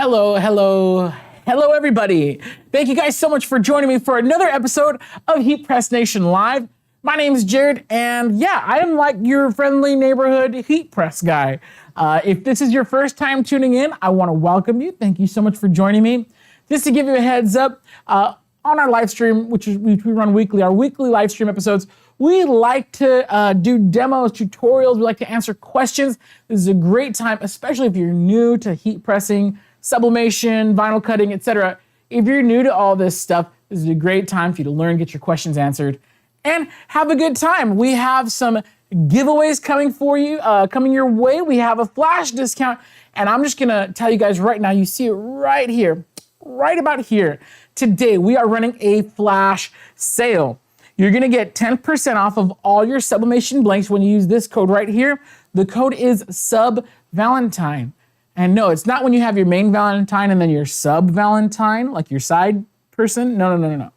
Hello, hello, hello, everybody. Thank you guys so much for joining me for another episode of Heat Press Nation Live. My name is Jared, and yeah, I am like your friendly neighborhood heat press guy. If this is your first time tuning in, I want to welcome you. Thank you so much for joining me. Just to give you a heads up, on our live stream, which we run weekly, our weekly live stream episodes, we like to do demos, tutorials. We like to answer questions. This is a great time, especially if you're new to heat pressing, sublimation, vinyl cutting, etc. If you're new to all this stuff, this is a great time for you to learn, get your questions answered, and have a good time. We have some giveaways coming for you, coming your way. We have a flash discount, and I'm just gonna tell you guys right now, you see it right here, right about here. Today, we are running a flash sale. You're gonna get 10% off of all your sublimation blanks when you use this code right here. The code is SUBValentine. And no, it's not when you have your main Valentine and then your sub-Valentine, like your side person. No.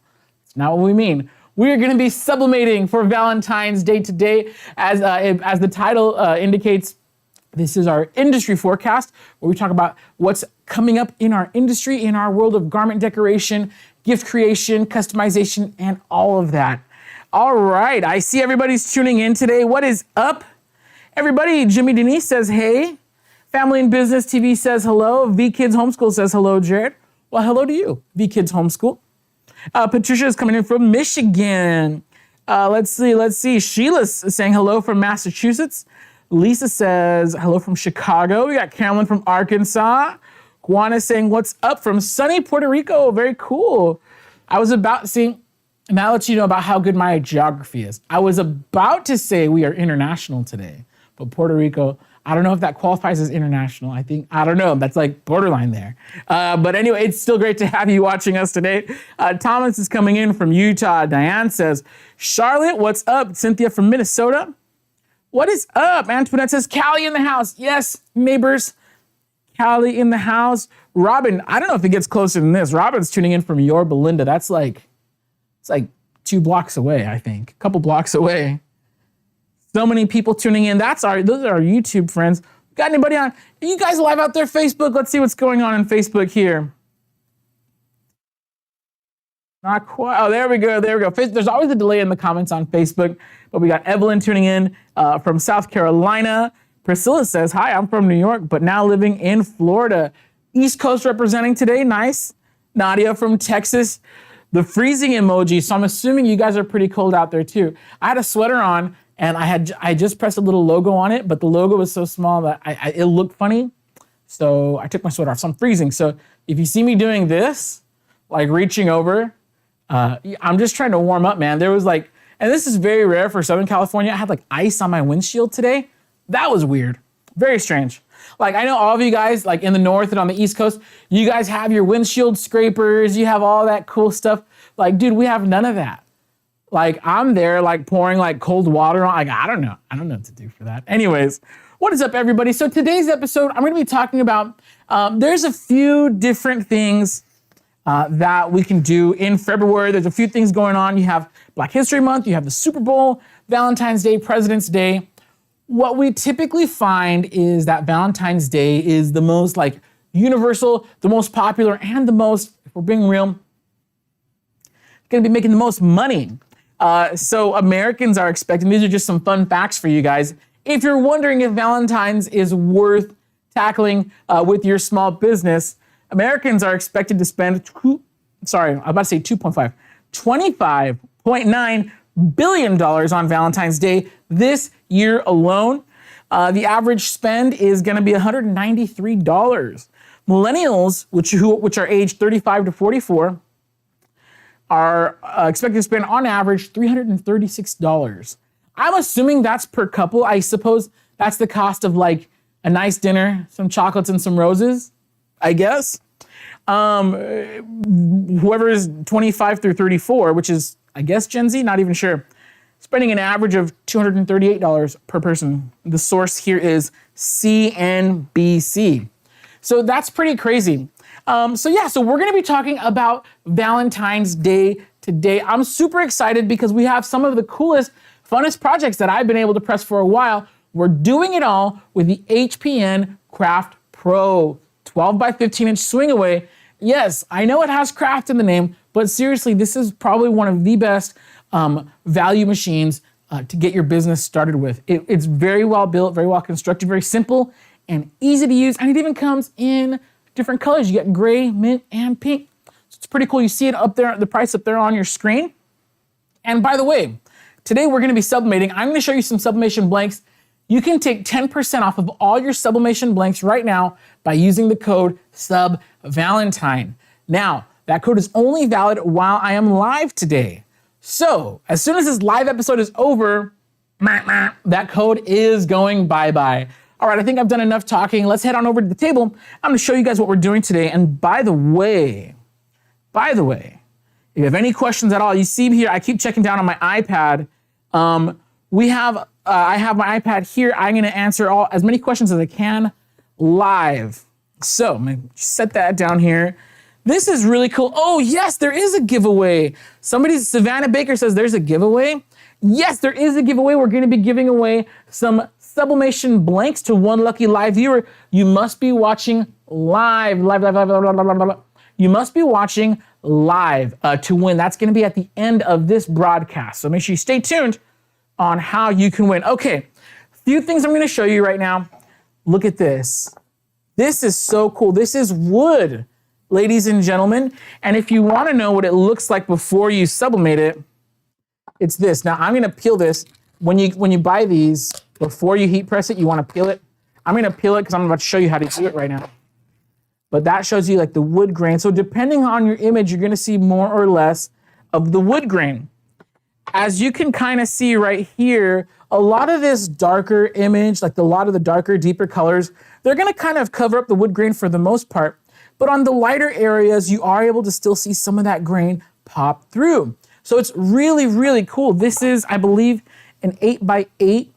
It's not what we mean. We are gonna be sublimating for Valentine's Day today. As the title indicates, this is our industry forecast where we talk about what's coming up in our industry, in our world of garment decoration, gift creation, customization, and all of that. All right, I see everybody's tuning in today. What is up? Everybody, Jimmy Denise says, hey. Family and Business TV says hello. V Kids Homeschool says hello, Jared. Well, hello to you, V Kids Homeschool. Patricia is coming in from Michigan. Let's see. Sheila's saying hello from Massachusetts. Lisa says hello from Chicago. We got Carolyn from Arkansas. Juan is saying what's up from sunny Puerto Rico. Very cool. I was about to see, now let you know about how good my geography is. I was about to say we are international today, but Puerto Rico, I don't know if that qualifies as international. I don't know. That's like borderline there. But anyway, it's still great to have you watching us today. Thomas is coming in from Utah. Diane says, Charlotte, what's up? Cynthia from Minnesota. What is up? Antoinette says, Callie in the house. Yes, neighbors. Callie in the house. Robin, I don't know if it gets closer than this. Robin's tuning in from Yorba Linda. It's like 2 blocks away, I think. A couple blocks away. So many people tuning in. Those are our YouTube friends. Got anybody on? Are you guys live out there, Facebook? Let's see what's going on Facebook here. Not quite. Oh, there we go. There's always a delay in the comments on Facebook, but we got Evelyn tuning in from South Carolina. Priscilla says, hi, I'm from New York, but now living in Florida. East Coast representing today. Nice. Nadia from Texas. The freezing emoji. So I'm assuming you guys are pretty cold out there too. I had a sweater on, and I just pressed a little logo on it, but the logo was so small that it looked funny. So I took my sweater off. So I'm freezing. So if you see me doing this, like reaching over, I'm just trying to warm up, man. There was like, and this is very rare for Southern California. I had like ice on my windshield today. That was weird. Very strange. Like I know all of you guys like in the north and on the East Coast, you guys have your windshield scrapers. You have all that cool stuff. Like, dude, we have none of that. Like I'm there like pouring like cold water on, like I don't know what to do for that. Anyways, what is up everybody? So today's episode, I'm gonna be talking about, there's a few different things that we can do in February. There's a few things going on. You have Black History Month, you have the Super Bowl, Valentine's Day, President's Day. What we typically find is that Valentine's Day is the most like universal, the most popular, and the most, if we're being real, gonna be making the most money. So Americans are expecting, these are just some fun facts for you guys. If you're wondering if Valentine's is worth tackling with your small business, Americans are expected to spend, $25.9 billion on Valentine's Day this year alone. The average spend is gonna be $193. Millennials, which are aged 35 to 44, are expected to spend on average $336. I'm assuming that's per couple. I suppose that's the cost of like a nice dinner, some chocolates and some roses, I guess. Whoever is 25 through 34, which is, I guess, Gen Z, not even sure, spending an average of $238 per person. The source here is CNBC. So that's pretty crazy. So we're gonna be talking about Valentine's Day today. I'm super excited because we have some of the coolest, funnest projects that I've been able to press for a while. We're doing it all with the HPN Craft Pro 12 by 15 inch swing away. Yes, I know it has craft in the name, but seriously, this is probably one of the best value machines to get your business started with. It's very well built, very well constructed, very simple and easy to use. And it even comes in different colors. You get gray, mint, and pink. So it's pretty cool. You see it up there, the price up there on your screen. And by the way, today we're gonna be sublimating. I'm gonna show you some sublimation blanks. You can take 10% off of all your sublimation blanks right now by using the code SUBVALENTINE. Now, that code is only valid while I am live today. So, as soon as this live episode is over, that code is going bye-bye. All right, I think I've done enough talking. Let's head on over to the table. I'm gonna show you guys what we're doing today. And by the way, if you have any questions at all, you see here, I keep checking down on my iPad. I have my iPad here. I'm gonna answer as many questions as I can live. So I'm gonna set that down here. This is really cool. Oh yes, there is a giveaway. Savannah Baker says there's a giveaway. Yes, there is a giveaway. We're gonna be giving away some sublimation blanks to one lucky live viewer. You must be watching live. You must be watching live to win. That's gonna be at the end of this broadcast. So make sure you stay tuned on how you can win. Okay, a few things I'm gonna show you right now. Look at this. This is so cool. This is wood, ladies and gentlemen. And if you wanna know what it looks like before you sublimate it, it's this. Now I'm gonna peel this. When you buy these, before you heat press it, you wanna peel it. I'm gonna peel it because I'm about to show you how to do it right now. But that shows you like the wood grain. So depending on your image, you're gonna see more or less of the wood grain. As you can kind of see right here, a lot of this darker image, like a lot of the darker, deeper colors, they're gonna kind of cover up the wood grain for the most part. But on the lighter areas, you are able to still see some of that grain pop through. So it's really, really cool. This is, I believe, an 8x8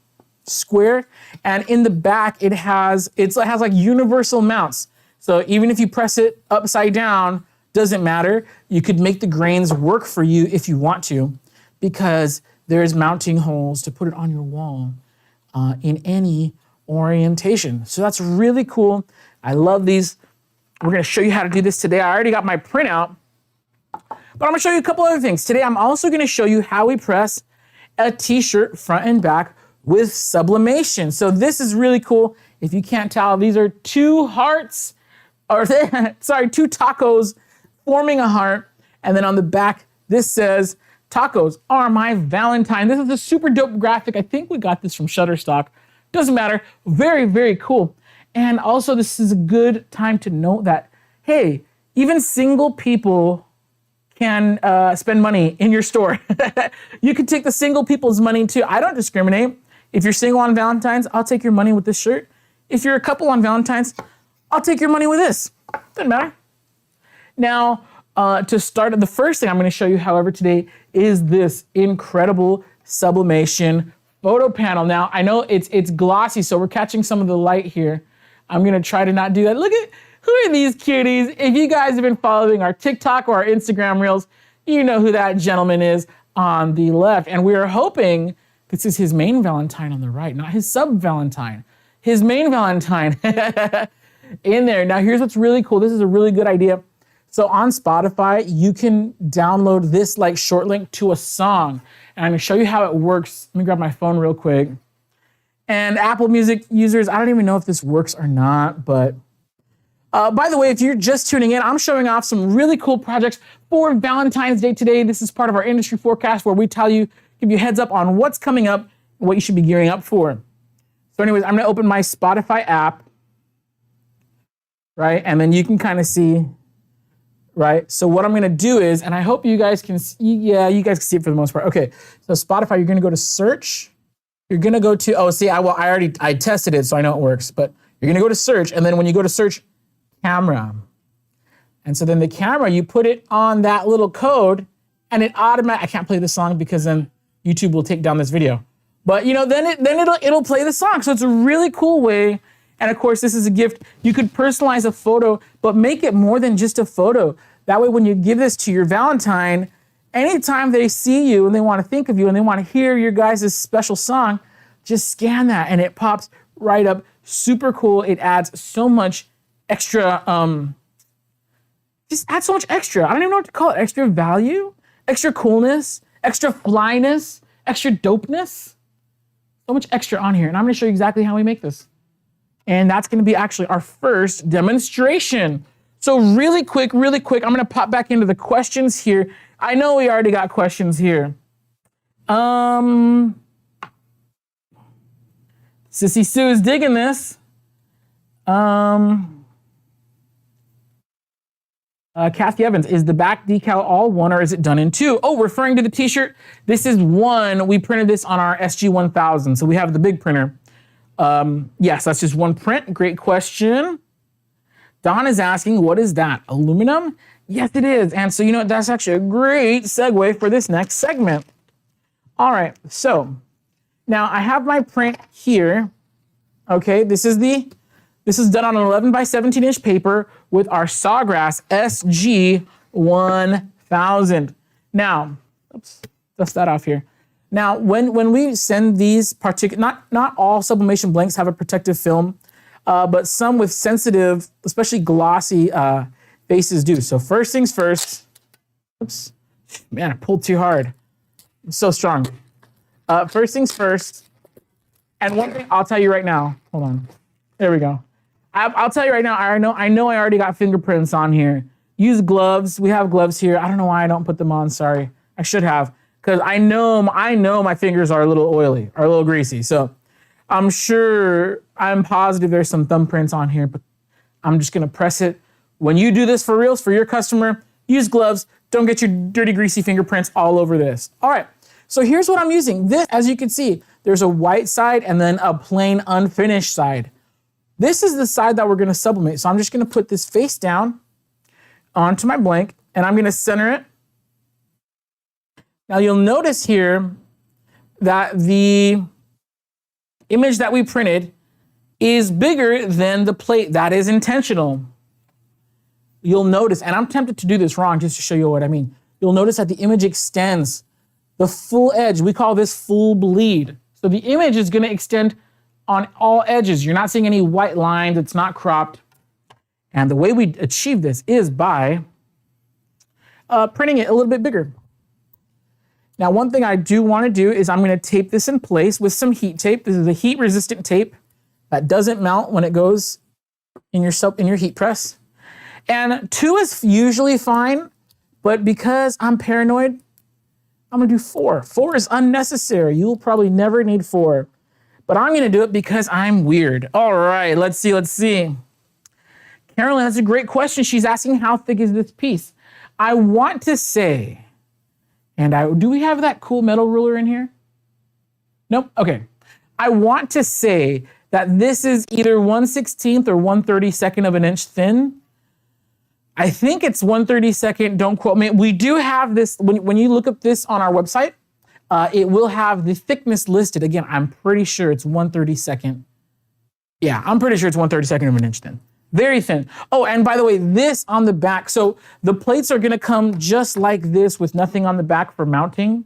square. And in the back, it has like universal mounts. So even if you press it upside down, doesn't matter. You could make the grains work for you if you want to, because there's mounting holes to put it on your wall in any orientation. So that's really cool. I love these. We're gonna show you how to do this today. I already got my printout, but I'm gonna show you a couple other things. Today, I'm also gonna show you how we press a t-shirt front and back with sublimation. So this is really cool. If you can't tell, these are two hearts, or sorry, two tacos forming a heart. And then on the back, this says, "Tacos are my Valentine." This is a super dope graphic. I think we got this from Shutterstock. Doesn't matter. Very, very cool. And also, this is a good time to note that, hey, even single people can spend money in your store. You can take the single people's money too. I don't discriminate. If you're single on Valentine's, I'll take your money with this shirt. If you're a couple on Valentine's, I'll take your money with this. Doesn't matter. Now, to start, the first thing I'm gonna show you, however, today is this incredible sublimation photo panel. Now, I know it's glossy, so we're catching some of the light here. I'm gonna try to not do that. Look at, who are these cuties? If you guys have been following our TikTok or our Instagram Reels, you know who that gentleman is on the left. And we are hoping this is his main Valentine on the right, not his sub-Valentine. His main Valentine in there. Now, here's what's really cool. This is a really good idea. So on Spotify, you can download this like short link to a song. And I'm gonna show you how it works. Let me grab my phone real quick. And Apple Music users, I don't even know if this works or not, but by the way, if you're just tuning in, I'm showing off some really cool projects for Valentine's Day today. This is part of our industry forecast where we give you a heads up on what's coming up and what you should be gearing up for. So anyways, I'm gonna open my Spotify app, right? And then you can kind of see, right? So what I'm gonna do is, and I hope you guys can see, yeah, you guys can see it for the most part. Okay, so Spotify, you're gonna go to search. You're gonna go to, I tested it, so I know it works, but you're gonna go to search, and then when you go to search, camera. And so then the camera, you put it on that little code, and it automatically, I can't play this song because then YouTube will take down this video. But then it'll play the song. So it's a really cool way. And of course, this is a gift. You could personalize a photo, but make it more than just a photo. That way, when you give this to your Valentine, anytime they see you and they want to think of you and they want to hear your guys' special song, just scan that and it pops right up. Super cool. It adds so much extra, just add so much extra. I don't even know what to call it. Extra value, extra coolness, extra flyness, extra dopeness. So much extra on here. And I'm gonna show you exactly how we make this. And that's gonna be actually our first demonstration. So really quick, I'm gonna pop back into the questions here. I know we already got questions here. Sissy Sue is digging this. Kathy Evans, is the back decal all one or is it done in two? Oh, referring to the t-shirt, this is one. We printed this on our SG-1000, so we have the big printer. Yes, that's just one print. Great question. Don is asking, what is that? Aluminum? Yes, it is. And so, you know what, that's actually a great segue for this next segment. All right, so now I have my print here. Okay, this is done on an 11 by 17 inch paper with our Sawgrass SG-1000. Now, oops, dust that off here. Now, when we send these not all sublimation blanks have a protective film, but some with sensitive, especially glossy faces do. So first things first, oops, man, I pulled too hard. I'm so strong. First things first, and one thing I'll tell you right now, hold on, there we go. I'll tell you right now, I know I already got fingerprints on here. Use gloves, we have gloves here. I don't know why I don't put them on, sorry. I should have, because I know my fingers are a little oily, are a little greasy. So I'm positive there's some thumbprints on here, but I'm just gonna press it. When you do this for reals, for your customer, use gloves. Don't get your dirty, greasy fingerprints all over this. All right, so here's what I'm using. This, as you can see, there's a white side and then a plain unfinished side. This is the side that we're gonna sublimate. So I'm just gonna put this face down onto my blank and I'm gonna center it. Now you'll notice here that the image that we printed is bigger than the plate. That is intentional. You'll notice, and I'm tempted to do this wrong just to show you what I mean. You'll notice that the image extends the full edge. We call this full bleed. So the image is gonna extend on all edges. You're not seeing any white lines, it's not cropped. And the way we achieve this is by printing it a little bit bigger. Now, one thing I do wanna do is I'm gonna tape this in place with some heat tape. This is a heat resistant tape that doesn't melt when it goes in your heat press. And 2 is usually fine, but because I'm paranoid, I'm gonna do 4. 4 is unnecessary. You'll probably never need 4, but I'm gonna do it because I'm weird. All right, let's see. Carolyn, that's a great question. She's asking, how thick is this piece? I want to say, do we have that cool metal ruler in here? Nope, okay. I want to say that this is either 1/16 or 1/32 of an inch thin. I think it's 1/32, don't quote me. We do have this, when you look up this on our website, it will have the thickness listed. Again, I'm pretty sure it's 1/32. Yeah, I'm pretty sure it's 1/32 of an inch thin. Very thin. Oh, and by the way, this on the back, so the plates are gonna come just like this with nothing on the back for mounting.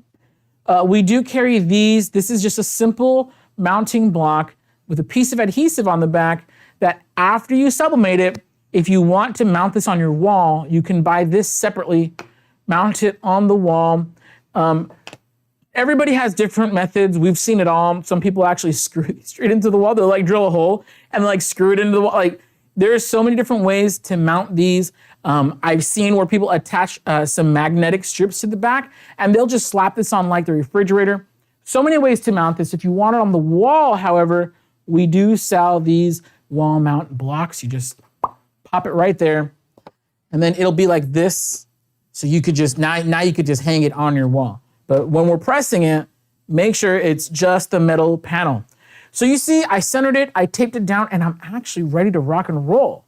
We do carry these. This is just a simple mounting block with a piece of adhesive on the back that after you sublimate it, if you want to mount this on your wall, you can buy this separately, mount it on the wall. Everybody has different methods. We've seen it all. Some people actually screw it straight into the wall. They'll like drill a hole and like screw it into the wall. Like there's so many different ways to mount these. I've seen where people attach some magnetic strips to the back and they'll just slap this on like the refrigerator. So many ways to mount this. If you want it on the wall, however, we do sell these wall mount blocks. You just pop it right there, and then it'll be like this. So you could just, now you could just hang it on your wall. But when we're pressing it, make sure it's just the metal panel. So you see, I centered it, I taped it down, and I'm actually ready to rock and roll.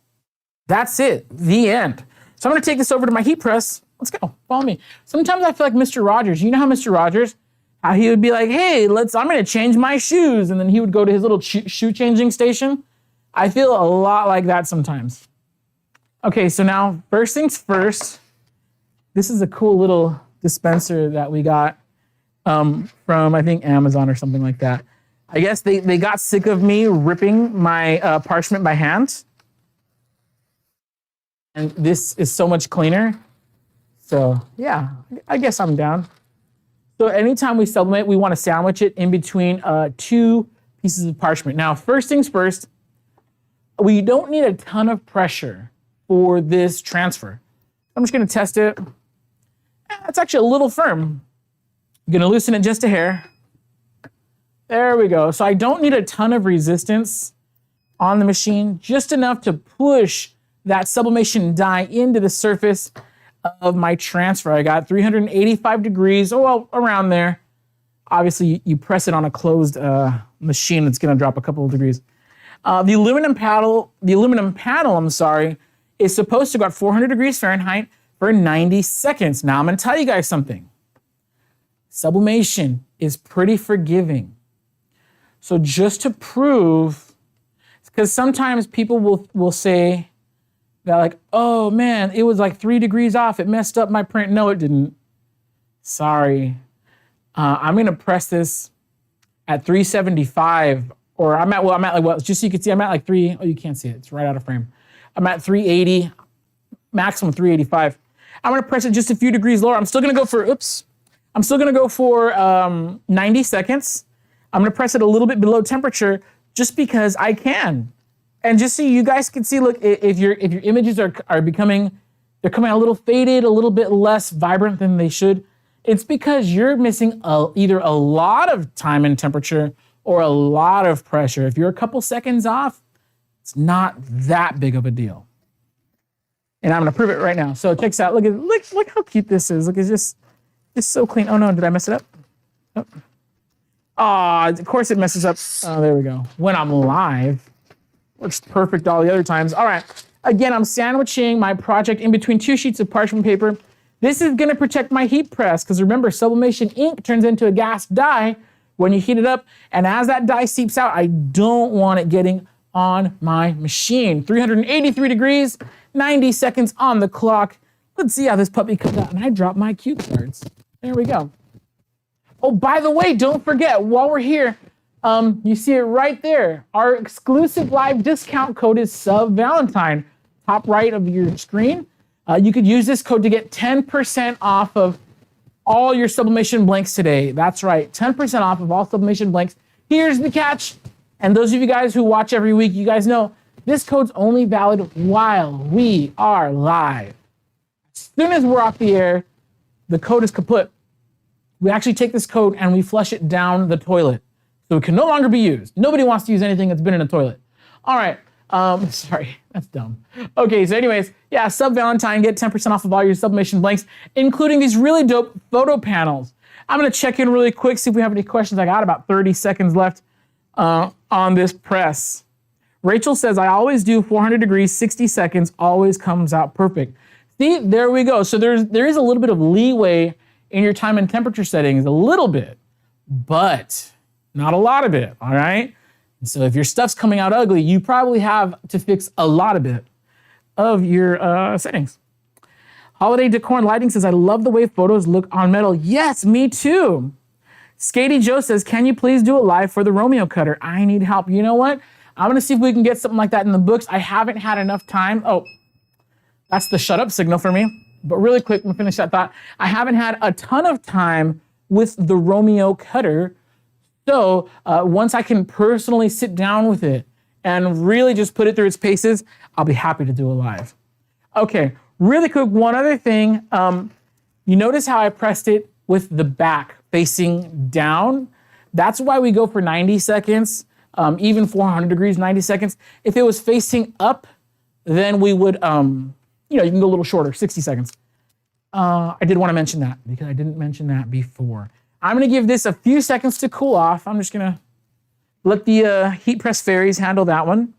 That's it, the end. So I'm gonna take this over to my heat press. Let's go, follow me. Sometimes I feel like Mr. Rogers. You know how Mr. Rogers, how he would be like, hey, I'm gonna change my shoes. And then he would go to his little shoe changing station. I feel a lot like that sometimes. Okay, so now first things first, this is a cool little dispenser that we got from, I think, Amazon or something like that. I guess they got sick of me ripping my parchment by hand. And this is so much cleaner. So yeah, I guess I'm down. So anytime we sublimate, we want to sandwich it in between 2 pieces of parchment. Now, first things first, we don't need a ton of pressure for this transfer. I'm just gonna test it. It's actually a little firm. I'm gonna loosen it just a hair. There we go. So I don't need a ton of resistance on the machine, just enough to push that sublimation die into the surface of my transfer. I got 385 degrees, oh, well, around there. Obviously, you press it on a closed machine, it's gonna drop a couple of degrees. The aluminum panel, is supposed to go at 400 degrees Fahrenheit for 90 seconds. Now, I'm gonna tell you guys something. Sublimation is pretty forgiving. So just to prove, because sometimes people will say that like, oh man, it was like 3 degrees off, it messed up my print. No, it didn't. Sorry. I'm gonna press this at 375, or I'm at like, well, just so you can see, I'm at like oh, you can't see it, it's right out of frame. I'm at 380, maximum 385. I'm gonna press it just a few degrees lower. I'm still gonna go for 90 seconds. I'm gonna press it a little bit below temperature just because I can. And just so you guys can see, look, if your images are becoming, they're coming out a little faded, a little bit less vibrant than they should, it's because you're missing either a lot of time and temperature or a lot of pressure. If you're a couple seconds off, it's not that big of a deal. And I'm gonna prove it right now. So check this out. Look how cute this is. Look, it's just so clean. Oh no, did I mess it up? Oh, of course it messes up. Oh, there we go. When I'm live, looks perfect all the other times. All right, again, I'm sandwiching my project in between 2 sheets of parchment paper. This is gonna protect my heat press, because remember, sublimation ink turns into a gas dye when you heat it up, and as that dye seeps out, I don't want it getting on my machine. 383 degrees, 90 seconds on the clock. Let's see how this puppy comes out. And I dropped my cue cards. There we go. Oh, by the way, don't forget, while we're here, you see it right there. Our exclusive live discount code is SubValentine. Top right of your screen. You could use this code to get 10% off of all your sublimation blanks today. That's right, 10% off of all sublimation blanks. Here's the catch. And those of you guys who watch every week, you guys know this code's only valid while we are live. As soon as we're off the air, the code is kaput. We actually take this code and we flush it down the toilet. So it can no longer be used. Nobody wants to use anything that's been in a toilet. All right, sorry, that's dumb. Okay, so anyways, yeah, SubValentine, get 10% off of all your sublimation blanks, including these really dope photo panels. I'm gonna check in really quick, see if we have any questions. I got about 30 seconds left on this press. Rachel says, I always do 400 degrees, 60 seconds, always comes out perfect. See, there we go. So there is a little bit of leeway in your time and temperature settings, a little bit, but not a lot of it, all right? And so if your stuff's coming out ugly, you probably have to fix a lot of it of your settings. Holiday Decor and Lighting says, I love the way photos look on metal. Yes, me too. Skatey Joe says, can you please do it live for the Romeo cutter? I need help. You know what? I'm gonna see if we can get something like that in the books. I haven't had enough time. Oh, that's the shut up signal for me. But really quick, let me finish that thought. I haven't had a ton of time with the Romeo cutter. So once I can personally sit down with it and really just put it through its paces, I'll be happy to do it live. Okay, really quick, one other thing. You notice how I pressed it with the back facing down? That's why we go for 90 seconds, even 400 degrees, 90 seconds. If it was facing up, then we would, you can go a little shorter, 60 seconds. I did want to mention that because I didn't mention that before. I'm gonna give this a few seconds to cool off. I'm just gonna let the heat press fairies handle that one.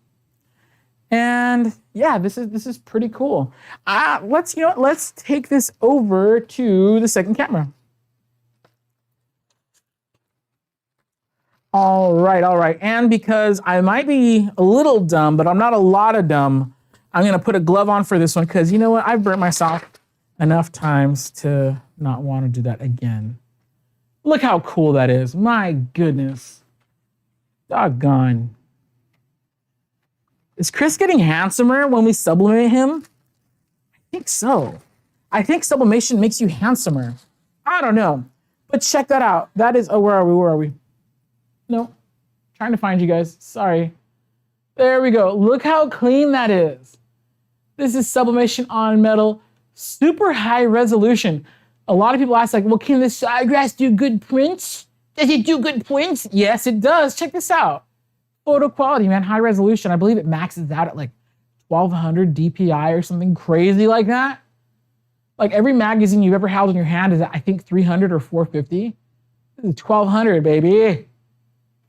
And yeah, this is pretty cool. Let's take this over to the second camera. All right. And because I might be a little dumb, but I'm not a lot of dumb, I'm gonna put a glove on for this one because you know what? I've burnt myself enough times to not want to do that again. Look how cool that is. My goodness. Doggone. Is Chris getting handsomer when we sublimate him? think so. I think sublimation makes you handsomer. I don't know. But check that out. That is, oh, where are we? No, trying to find you guys. Sorry. There we go. Look how clean that is. This is sublimation on metal, super high resolution. A lot of people ask like, well, can this glass do good prints? Does it do good prints? Yes, it does. Check this out. Photo quality, man, high resolution. I believe it maxes out at like 1200 DPI or something crazy like that. Like every magazine you've ever held in your hand is at, I think, 300 or 450. This is 1200, baby.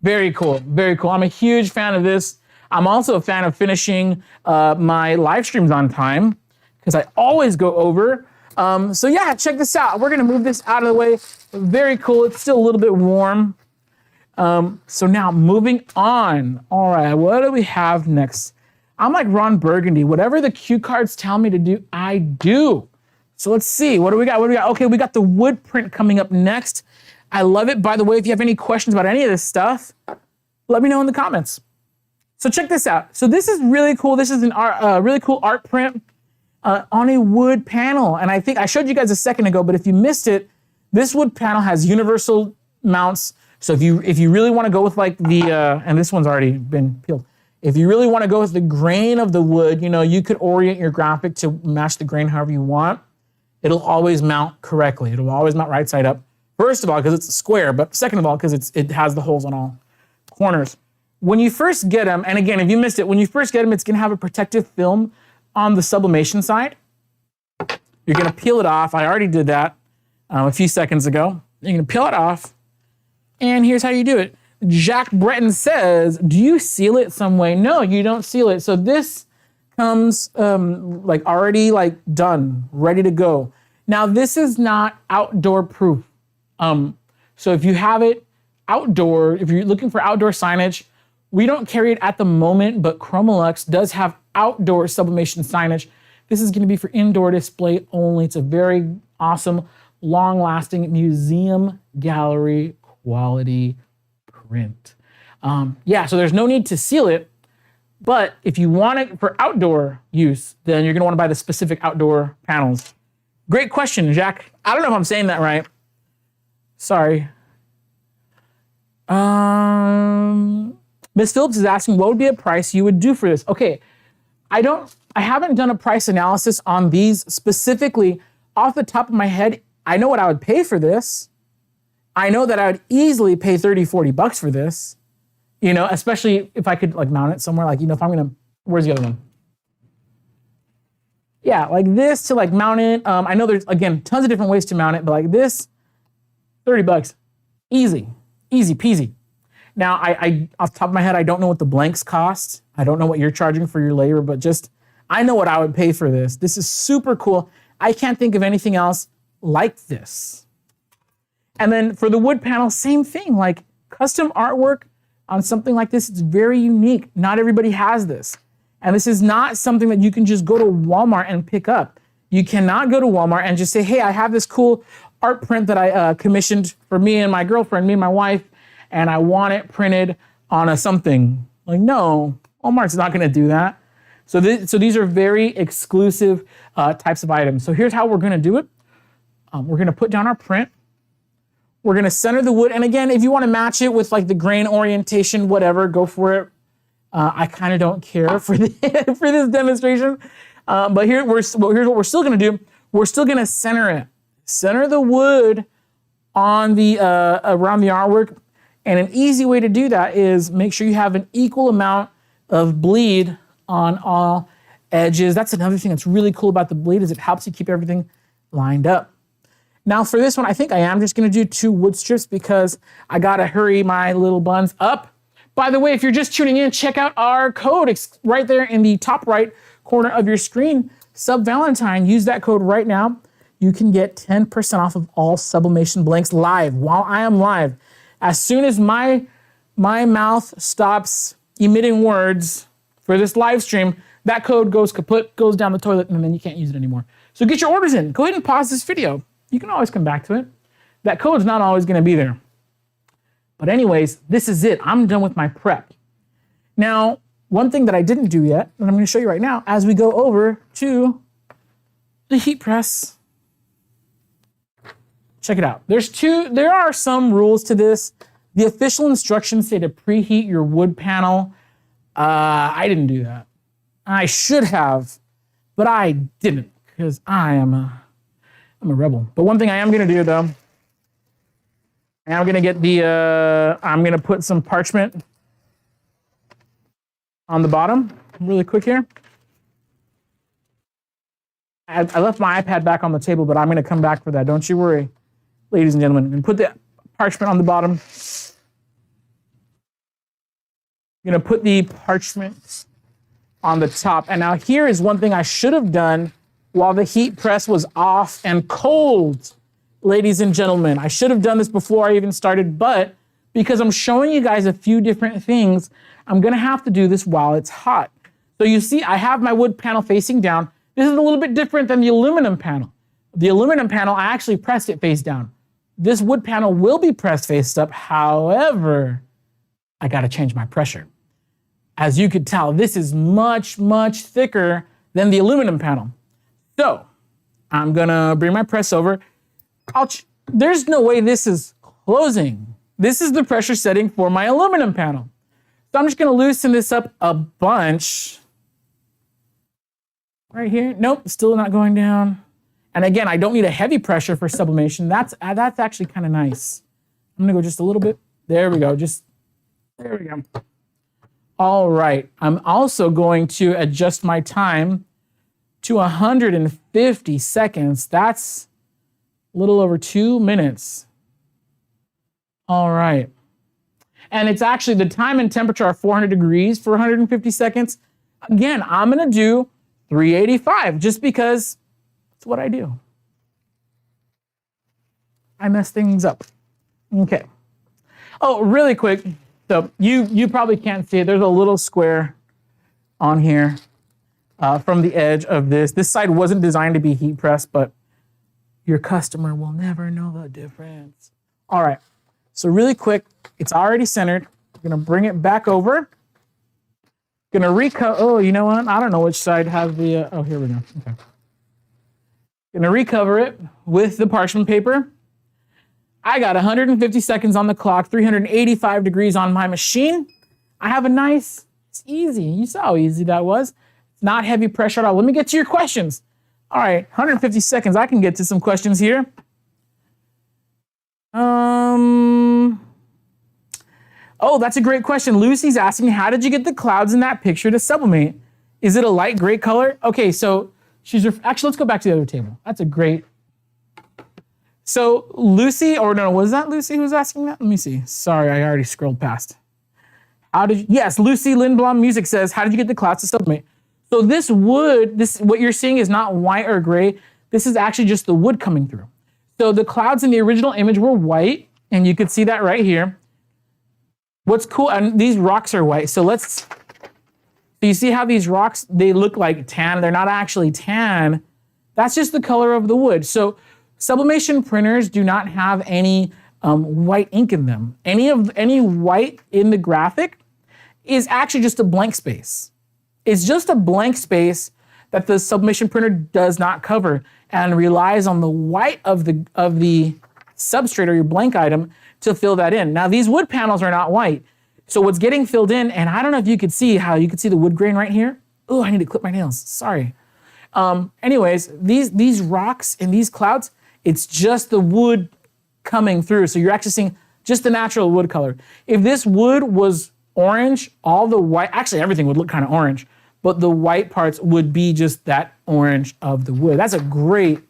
Very cool, very cool. I'm a huge fan of this. I'm also a fan of finishing my live streams on time because I always go over. So yeah, check this out. We're gonna move this out of the way. Very cool. It's still a little bit warm. So now moving on. All right, what do we have next? I'm like Ron Burgundy. Whatever the cue cards tell me to do, I do. So let's see, what do we got? Okay, we got the wood print coming up next. I love it. By the way, if you have any questions about any of this stuff, let me know in the comments. So check this out. So this is really cool. This is a really cool art print on a wood panel. And I think I showed you guys a second ago, but if you missed it, this wood panel has universal mounts. So if you really want to go with like the, and this one's already been peeled. If you really want to go with the grain of the wood, you could orient your graphic to match the grain however you want. It'll always mount correctly. It'll always mount right side up. First of all, because it's a square, but second of all, because it has the holes on all corners. When you first get them, and again, if you missed it, when you first get them, it's gonna have a protective film on the sublimation side. You're gonna peel it off. I already did that a few seconds ago. You're gonna peel it off, and here's how you do it. Jack Breton says, do you seal it some way? No, you don't seal it. So this comes like already like done, ready to go. Now this is not outdoor proof. So if you have it outdoor, if you're looking for outdoor signage, we don't carry it at the moment, but Chromolux does have outdoor sublimation signage. This is gonna be for indoor display only. It's a very awesome, long-lasting museum gallery quality print. Yeah, so there's no need to seal it, but if you want it for outdoor use, then you're gonna wanna buy the specific outdoor panels. Great question, Jack. I don't know if I'm saying that right. Sorry. Miss Phillips is asking, what would be a price you would do for this? Okay, I haven't done a price analysis on these specifically. Off the top of my head, I know what I would pay for this. I know that I would easily pay 30, 40 bucks for this, especially if I could like mount it somewhere, like, if I'm gonna, where's the other one? Yeah, like this to like mount it. I know there's, again, tons of different ways to mount it, but like this, 30 bucks, easy peasy. Now, I off the top of my head, I don't know what the blanks cost. I don't know what you're charging for your labor, but I know what I would pay for this. This is super cool. I can't think of anything else like this. And then for the wood panel, same thing, like custom artwork on something like this, it's very unique. Not everybody has this. And this is not something that you can just go to Walmart and pick up. You cannot go to Walmart and just say, hey, I have this cool art print that I commissioned for me and my girlfriend, me and my wife, and I want it printed on a something. Like, no, Walmart's not gonna do that. So these are very exclusive types of items. So here's how we're gonna do it. We're gonna put down our print. We're gonna center the wood. And again, if you wanna match it with like the grain orientation, whatever, go for it. I kind of don't care for this demonstration. But here's what we're still gonna do. We're still gonna center it. Center the wood on the around the artwork. And an easy way to do that is make sure you have an equal amount of bleed on all edges. That's another thing that's really cool about the bleed is it helps you keep everything lined up. Now for this one, I think I am just gonna do 2 wood strips because I gotta hurry my little buns up. By the way, if you're just tuning in, check out our code. It's right there in the top right corner of your screen. SubValentine, use that code right now. You can get 10% off of all sublimation blanks live while I am live. As soon as my mouth stops emitting words for this live stream, that code goes kaput, goes down the toilet, and then you can't use it anymore. So get your orders in. Go ahead and pause this video. You can always come back to it. That code's not always gonna be there. But anyways, this is it. I'm done with my prep. Now, one thing that I didn't do yet, and I'm gonna show you right now, as we go over to the heat press. Check it out. There are some rules to this. The official instructions say to preheat your wood panel. I didn't do that. I should have, but I didn't because I'm a rebel. But one thing I am gonna do though, I'm gonna get I'm gonna put some parchment on the bottom really quick here. I left my iPad back on the table, but I'm gonna come back for that. Don't you worry, ladies and gentlemen. And put the parchment on the bottom. I'm gonna put the parchment on the top. And now here is one thing I should have done while the heat press was off and cold, ladies and gentlemen. I should have done this before I even started, but because I'm showing you guys a few different things, I'm gonna have to do this while it's hot. So you see, I have my wood panel facing down. This is a little bit different than the aluminum panel. The aluminum panel, I actually pressed it face down. This wood panel will be pressed face up. However, I gotta change my pressure. As you could tell, this is much, much thicker than the aluminum panel. So I'm gonna bring my press over. There's no way this is closing. This is the pressure setting for my aluminum panel. So I'm just gonna loosen this up a bunch. Right here, nope, still not going down. And again, I don't need a heavy pressure for sublimation. That's actually kind of nice. I'm gonna go just a little bit. There we go, there we go. All right, I'm also going to adjust my time to 150 seconds. That's a little over 2 minutes. All right. And it's actually, the time and temperature are 400 degrees for 150 seconds. Again, I'm gonna do 385 just because it's what I do. I mess things up. Okay. Oh, really quick. So you probably can't see it. There's a little square on here from the edge of this. This side wasn't designed to be heat pressed, but your customer will never know the difference. All right, so really quick, it's already centered. I'm gonna bring it back over. Gonna recover, oh, you know what? I don't know which side has the, oh, here we go, okay. Gonna recover it with the parchment paper. I got 150 seconds on the clock, 385 degrees on my machine. I have a nice, it's easy. You saw how easy that was. It's not heavy pressure at all. Let me get to your questions. All right, 150 seconds. I can get to some questions here. Oh, that's a great question. Lucy's asking, how did you get the clouds in that picture to sublimate? Is it a light gray color? Okay, so actually, let's go back to the other table. That's a great. So Lucy, or no, was that Lucy who was asking that? Let me see. Sorry, I already scrolled past. Yes, Lucy Lindblom Music says, how did you get the clouds to sublimate? So this wood, what you're seeing is not white or gray. This is actually just the wood coming through. So the clouds in the original image were white, and you could see that right here. What's cool, and these rocks are white. So you see how these rocks, they look like tan. They're not actually tan. That's just the color of the wood. So sublimation printers do not have any white ink in them. Any white in the graphic is actually just a blank space. It's just a blank space that the sublimation printer does not cover and relies on the white of the substrate or your blank item to fill that in. Now these wood panels are not white. So what's getting filled in, and I don't know if you could see how you could see the wood grain right here. Oh, I need to clip my nails, sorry. Anyways, these rocks and these clouds, it's just the wood coming through. So you're actually seeing just the natural wood color. If this wood was orange, all the white, actually everything would look kind of orange, but the white parts would be just that orange of the wood. That's a great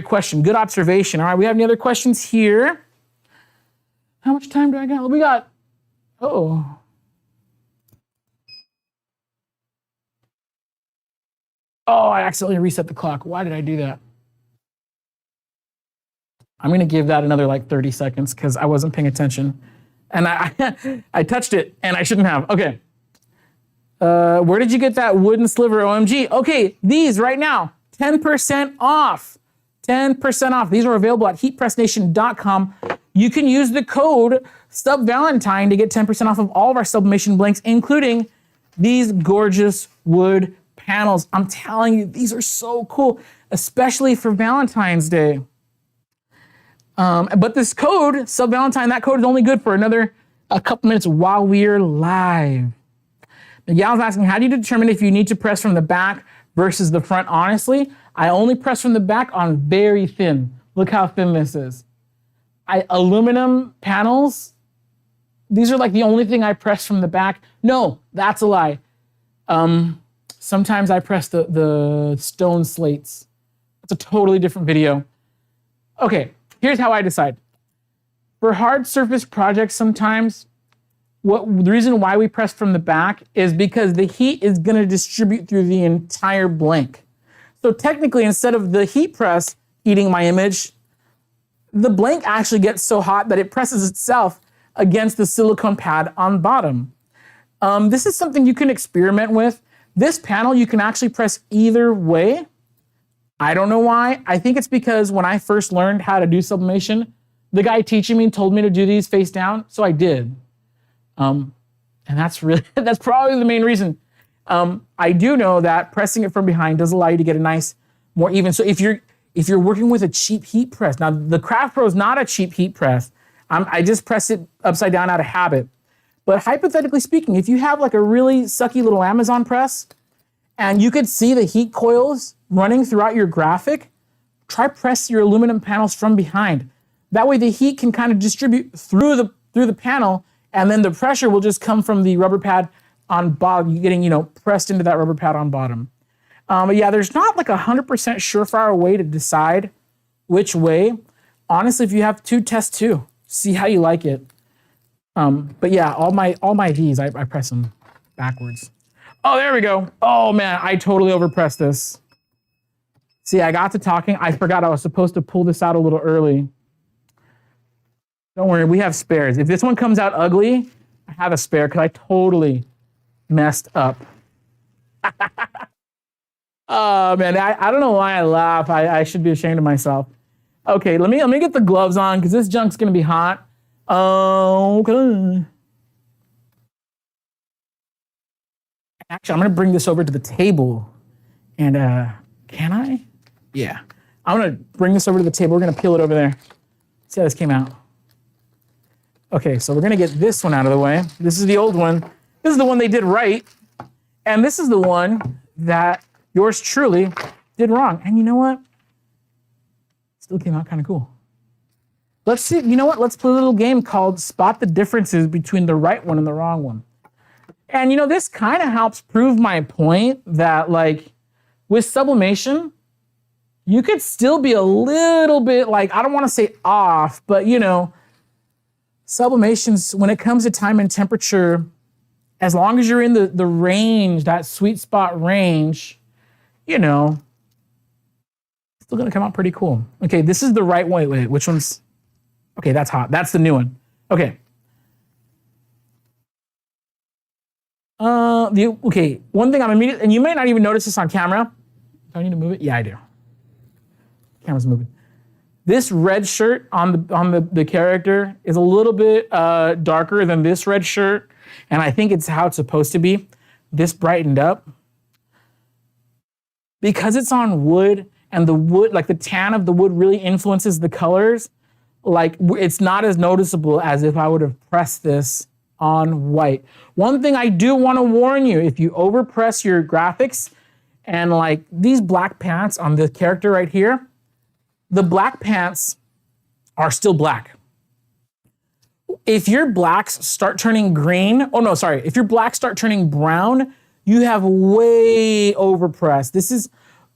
question. Good observation. All right, we have any other questions here? How much time do I got? We got, oh. Oh, I accidentally reset the clock. Why did I do that? I'm gonna give that another like 30 seconds because I wasn't paying attention. And I touched it and I shouldn't have. Okay. Where did you get that wooden sliver, OMG? Okay, these right now, 10% off. 10% off. These are available at heatpressnation.com. You can use the code SubValentine to get 10% off of all of our sublimation blanks, including these gorgeous wood panels. I'm telling you, these are so cool, especially for Valentine's Day. But this code, Sub Valentine, that code is only good for a couple minutes while we're live. Miguel's asking, how do you determine if you need to press from the back versus the front? Honestly, I only press from the back on very thin. Look how thin this is. Aluminum panels, these are like the only thing I press from the back. No, that's a lie. Sometimes I press the stone slates. It's a totally different video. Okay, here's how I decide. For hard surface projects sometimes, the reason why we press from the back is because the heat is gonna distribute through the entire blank. So technically, instead of the heat press heating my image, the blank actually gets so hot that it presses itself against the silicone pad on bottom. This is something you can experiment with. This panel, you can actually press either way. I don't know why. I think it's because when I first learned how to do sublimation, the guy teaching me told me to do these face down, so I did. And that's probably the main reason. I do know that pressing it from behind does allow you to get a nice, more even. So if you're working with a cheap heat press, now the Craft Pro is not a cheap heat press. I just press it upside down out of habit. But hypothetically speaking, if you have like a really sucky little Amazon press and you could see the heat coils running throughout your graphic, try press your aluminum panels from behind. That way the heat can kind of distribute through the panel, and then the pressure will just come from the rubber pad on bottom. You're getting, pressed into that rubber pad on bottom. But yeah, there's not like 100% surefire way to decide which way. Honestly, if you have to, test two. See how you like it. But yeah, all my V's, I press them backwards. Oh, there we go. Oh man, I totally overpressed this. See, I got to talking. I forgot I was supposed to pull this out a little early. Don't worry, we have spares. If this one comes out ugly, I have a spare because I totally messed up. Oh man, I don't know why I laugh. I should be ashamed of myself. Okay, let me get the gloves on because this junk's gonna be hot. Okay. Actually, I'm gonna bring this over to the table. And can I? Yeah. I'm gonna bring this over to the table. We're gonna peel it over there. See how this came out. Okay, so we're gonna get this one out of the way. This is the old one. This is the one they did right. And this is the one that yours truly did wrong. And you know what? Still came out kind of cool. Let's see, you know what? Let's play a little game called Spot the Differences Between the Right One and the Wrong One. And this kind of helps prove my point that like with sublimation, you could still be a little bit like, I don't want to say off, but sublimations, when it comes to time and temperature, as long as you're in the range, that sweet spot range, still gonna come out pretty cool. Okay, this is the right way. Wait, which one's? Okay, that's hot. That's the new one. Okay. One thing I'm immediately, and you may not even notice this on camera. Do I need to move it? Yeah, I do. Camera's moving. This red shirt on the character is a little bit darker than this red shirt, and I think it's how it's supposed to be. This brightened up. Because it's on wood, and the wood, like the tan of the wood really influences the colors, like it's not as noticeable as if I would have pressed this on white. One thing I do want to warn you, if you overpress your graphics and like these black pants on the character right here, the black pants are still black. If your blacks start turning green, if your blacks start turning brown, you have way overpressed.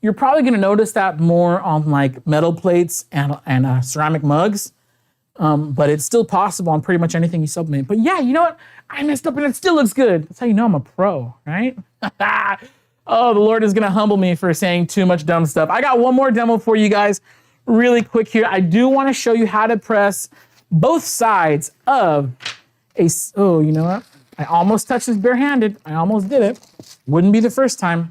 You're probably gonna notice that more on like metal plates and ceramic mugs, but it's still possible on pretty much anything you sublimate. But yeah, you know what? I messed up and it still looks good. That's how you know I'm a pro, right? Oh, the Lord is gonna humble me for saying too much dumb stuff. I got one more demo for you guys really quick here. I do wanna show you how to press both sides of you know what? I almost touched this barehanded. I almost did it. Wouldn't be the first time.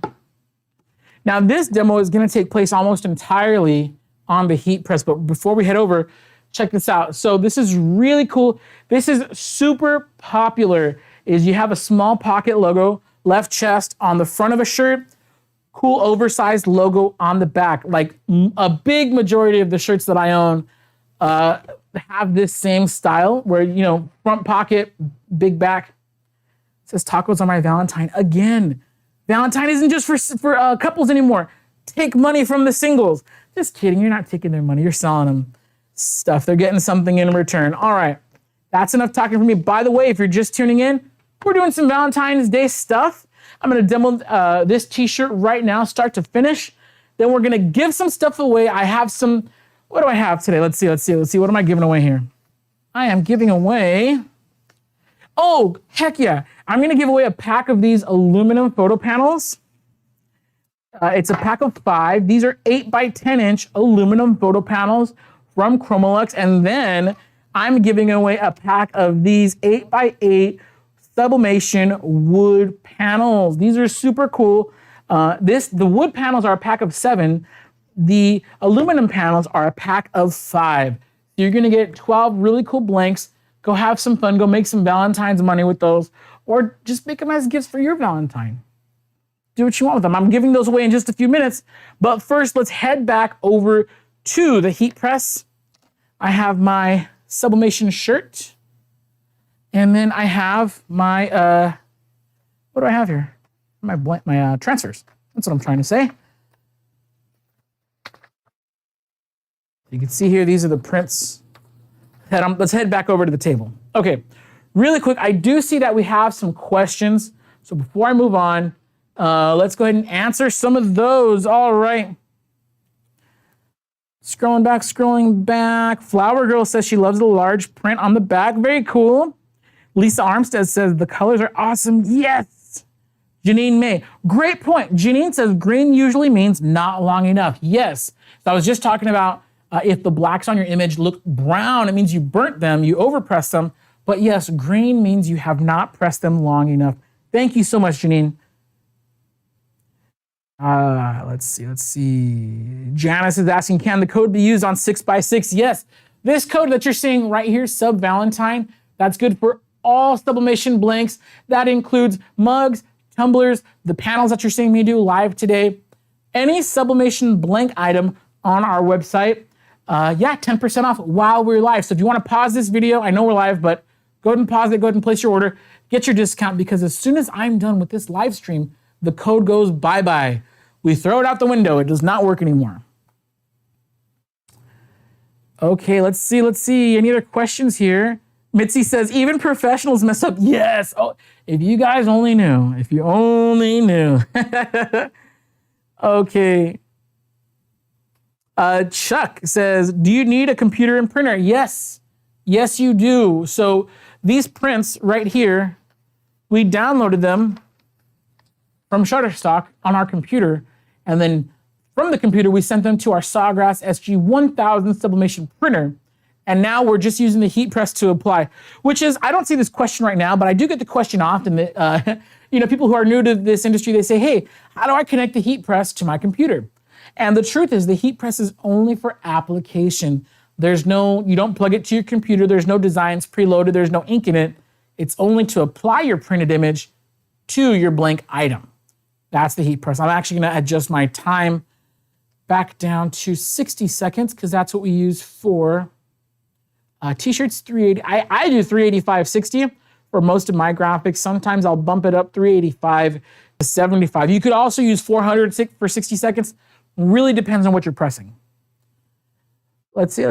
Now this demo is gonna take place almost entirely on the heat press, but before we head over, check this out. So this is really cool. This is super popular, is you have a small pocket logo, left chest on the front of a shirt. cool oversized logo on the back. Like a big majority of the shirts that I own have this same style where, you know, front pocket, big back. It says tacos on my Valentine. Again, Valentine isn't just for couples anymore. Take money from the singles. Just kidding, you're not taking their money, you're selling them stuff. They're getting something in return. All right, that's enough talking for me. By the way, if you're just tuning in, we're doing some Valentine's Day stuff. I'm gonna demo this t-shirt right now, start to finish. Then we're gonna give some stuff away. I have some, what do I have today? Let's see, what am I giving away here? I am giving away, oh, heck yeah. I'm gonna give away a pack of these aluminum photo panels. It's a pack of 5. These are 8 by 10 inch aluminum photo panels from Chromolux. And then I'm giving away a pack of these 8 by 8 Sublimation wood panels. These are super cool. The wood panels are a pack of 7. The aluminum panels are a pack of 5. So you're gonna get 12 really cool blanks. Go have some fun, go make some Valentine's money with those, or just make them as gifts for your Valentine. Do what you want with them. I'm giving those away in just a few minutes, but first let's head back over to the heat press. I have my Sublimation shirt, and then I have my, what do I have here? My transfers. That's what I'm trying to say. You can see here, these are the prints. Let's head back over to the table. Okay, really quick, I do see that we have some questions. So before I move on, let's go ahead and answer some of those. All right. Scrolling back. Flower Girl says she loves the large print on the back. Very cool. Lisa Armstead says the colors are awesome. Yes. Janine May, great point. Janine says green usually means not long enough. Yes. So I was just talking about if the blacks on your image look brown, it means you burnt them, you overpressed them. But yes, green means you have not pressed them long enough. Thank you so much, Janine. Let's see. Janice is asking, can the code be used on 6x6? Yes. This code that you're seeing right here, Sub Valentine, that's good for all Sublimation blanks. That includes mugs, tumblers, the panels that you're seeing me do live today. Any Sublimation blank item on our website, 10% off while we're live. So if you want to pause this video, I know we're live, but go ahead and pause it, go ahead and place your order, get your discount, because as soon as I'm done with this live stream, the code goes bye-bye. We throw it out the window. It does not work anymore. Okay, let's see. Any other questions here? Mitzi says, even professionals mess up. Yes. Oh, if you guys only knew. If you only knew. Okay. Chuck says, do you need a computer and printer? Yes. Yes, you do. So these prints right here, we downloaded them from Shutterstock on our computer, and then from the computer, we sent them to our Sawgrass SG-1000 Sublimation printer, and now we're just using the heat press to apply, which is, I don't see this question right now, but I do get the question often that, people who are new to this industry, they say, hey, how do I connect the heat press to my computer? And the truth is the heat press is only for application. You don't plug it to your computer, there's no designs preloaded, there's no ink in it. It's only to apply your printed image to your blank item. That's the heat press. I'm actually gonna adjust my time back down to 60 seconds because that's what we use for t-shirts, 380. I do 385/60 for most of my graphics. Sometimes I'll bump it up 385 to 75. You could also use 400 for 60 seconds. Really depends on what you're pressing. Let's see.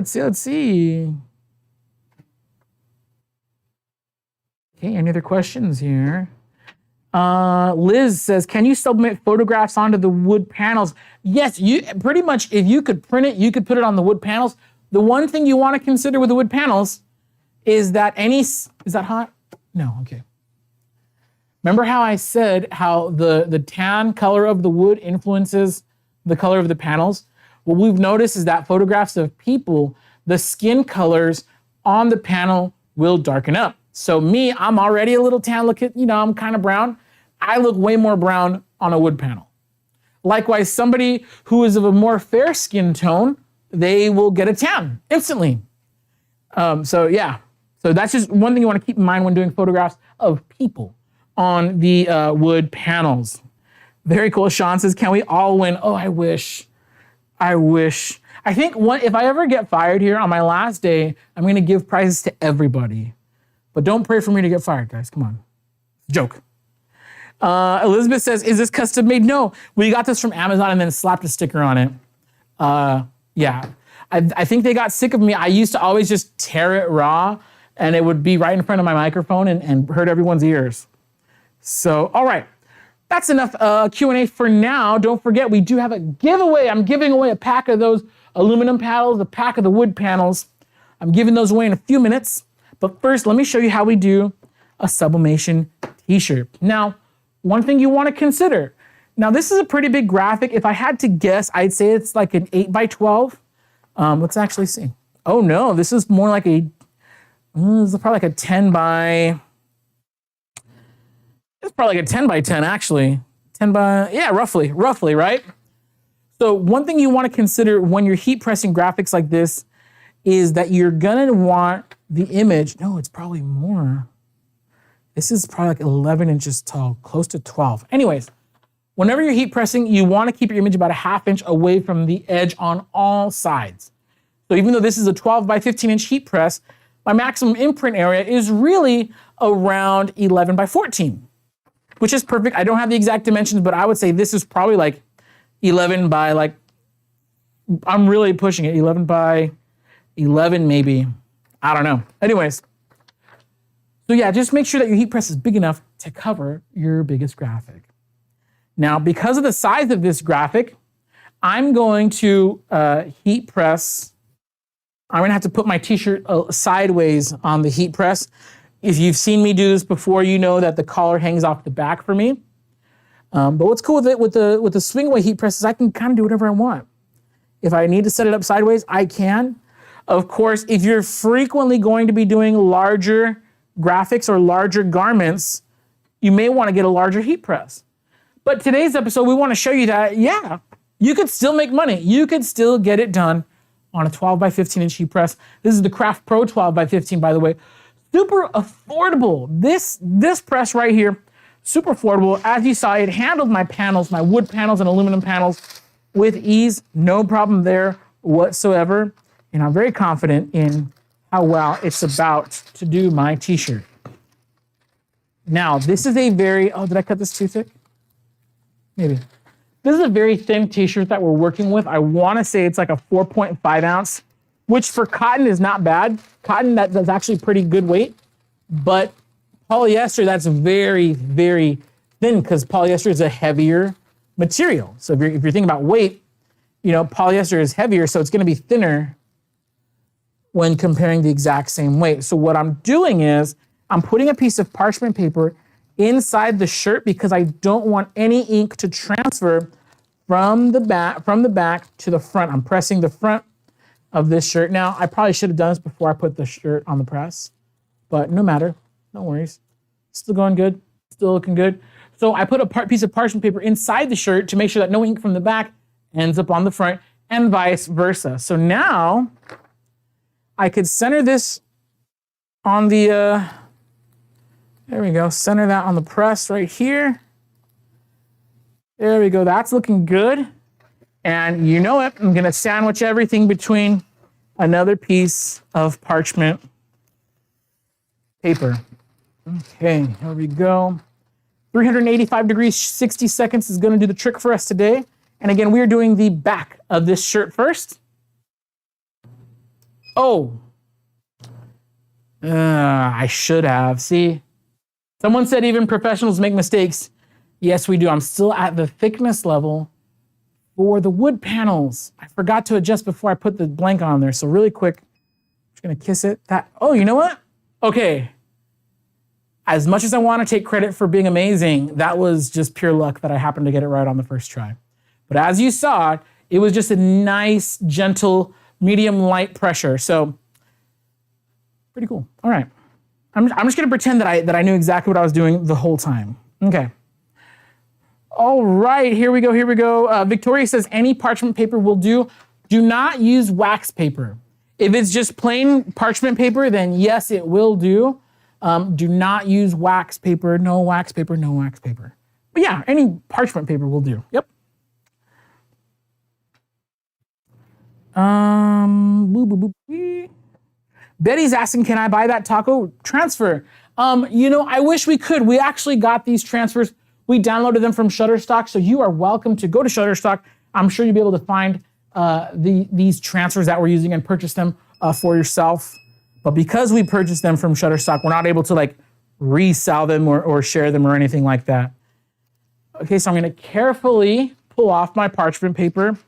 Okay, any other questions here? Liz says, can you submit photographs onto the wood panels? Yes, you pretty much, if you could print it, you could put it on the wood panels. The one thing you want to consider with the wood panels is that is that hot? No, okay. Remember how I said how the tan color of the wood influences the color of the panels? What we've noticed is that photographs of people, the skin colors on the panel will darken up. So me, I'm already a little tan. Look at, I'm kind of brown. I look way more brown on a wood panel. Likewise, somebody who is of a more fair skin tone, they will get a tan instantly. So that's just one thing you want to keep in mind when doing photographs of people on the wood panels. Very cool. Sean says, can we all win? Oh, I wish. I wish. I think if I ever get fired here on my last day, I'm going to give prizes to everybody. But don't pray for me to get fired, guys. Come on. Joke. Elizabeth says, is this custom made? No, we got this from Amazon and then slapped a sticker on it. Yeah. I think they got sick of me. I used to always just tear it raw and it would be right in front of my microphone and hurt everyone's ears. So, all right. That's enough Q&A for now. Don't forget, we do have a giveaway. I'm giving away a pack of those aluminum panels, a pack of the wood panels. I'm giving those away in a few minutes. But first, let me show you how we do a Sublimation t-shirt. Now, one thing you want to consider. Now, this is a pretty big graphic. If I had to guess, I'd say it's like an 8 by 12. Let's actually see. Oh no, this is more like this is probably like a 10 by, it's probably like a 10 by 10 actually. 10 by, yeah, roughly, right? So one thing you want to consider when you're heat pressing graphics like this is that you're gonna want the image, no, it's probably more. This is probably like 11 inches tall, close to 12. Anyways, whenever you're heat pressing, you want to keep your image about a ½ inch away from the edge on all sides. So even though this is a 12 by 15 inch heat press, my maximum imprint area is really around 11 by 14, which is perfect. I don't have the exact dimensions, but I would say this is probably like 11 by like, I'm really pushing it, 11 by 11 maybe. I don't know. Anyways. So yeah, just make sure that your heat press is big enough to cover your biggest graphic. Now, because of the size of this graphic, I'm going to heat press. I'm gonna have to put my t-shirt sideways on the heat press. If you've seen me do this before, you know that the collar hangs off the back for me. But what's cool with it, with the swing away heat press is I can kind of do whatever I want. If I need to set it up sideways, I can. Of course, if you're frequently going to be doing larger graphics or larger garments, you may want to get a larger heat press. But today's episode, we want to show you that, yeah, you could still make money. You could still get it done on a 12 by 15 inch heat press. This is the Craft Pro 12 by 15, by the way. Super affordable. This press right here, super affordable. As you saw, it handled my panels, my wood panels and aluminum panels with ease. No problem there whatsoever. And I'm very confident in how well it's about to do my t-shirt. Now, this is a very, oh, did I cut this too thick? Maybe. This is a very thin t-shirt that we're working with. I wanna say it's like a 4.5 ounce, which for cotton is not bad. Cotton, that's actually pretty good weight, but polyester, that's very, very thin because polyester is a heavier material. So if you're thinking about weight, you know, polyester is heavier, so it's gonna be thinner when comparing the exact same weight. So what I'm doing is I'm putting a piece of parchment paper inside the shirt because I don't want any ink to transfer from the back to the front. I'm pressing the front of this shirt. Now, I probably should have done this before I put the shirt on the press, but no matter, no worries. Still going good, still looking good. So I put a piece of parchment paper inside the shirt to make sure that no ink from the back ends up on the front and vice versa. So now I could center this on the, there we go, center that on the press right here. There we go, that's looking good. And you know it, I'm gonna sandwich everything between another piece of parchment paper. Okay, here we go. 385 degrees, 60 seconds is gonna do the trick for us today. And again, we are doing the back of this shirt first. Oh, I should have, see? Someone said even professionals make mistakes. Yes, we do. I'm still at the thickness level for the wood panels. I forgot to adjust before I put the blank on there. So really quick, I'm just gonna kiss it. Oh, you know what? Okay. As much as I wanna take credit for being amazing, that was just pure luck that I happened to get it right on the first try. But as you saw, it was just a nice, gentle, medium light pressure. So pretty cool. All right. I'm just gonna pretend that I knew exactly what I was doing the whole time. Okay. All right, here we go. Victoria says any parchment paper will do. Do not use wax paper. If it's just plain parchment paper, then yes, it will do. Do not use wax paper. No wax paper, no wax paper. But yeah, any parchment paper will do. Yep. Betty's asking, can I buy that taco transfer? I wish we could. We actually got these transfers. We downloaded them from Shutterstock, so you are welcome to go to Shutterstock. I'm sure you'll be able to find these transfers that we're using and purchase them for yourself. But because we purchased them from Shutterstock, we're not able to like resell them or share them or anything like that. Okay, so I'm gonna carefully pull off my parchment paper.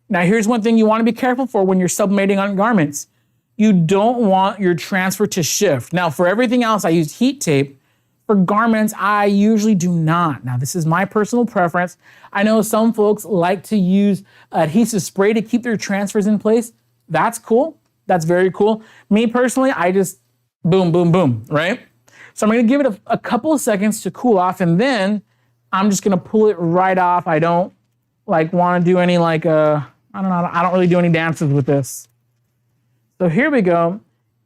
Now here's one thing you wanna be careful for when you're sublimating on garments. You don't want your transfer to shift. Now for everything else, I use heat tape. For garments, I usually do not. Now this is my personal preference. I know some folks like to use adhesive spray to keep their transfers in place. That's cool, that's very cool. Me personally, I just boom, boom, boom, right? So I'm gonna give it a couple of seconds to cool off, and then I'm just gonna pull it right off. I don't like wanna do any I don't really do any dances with this. So here we go.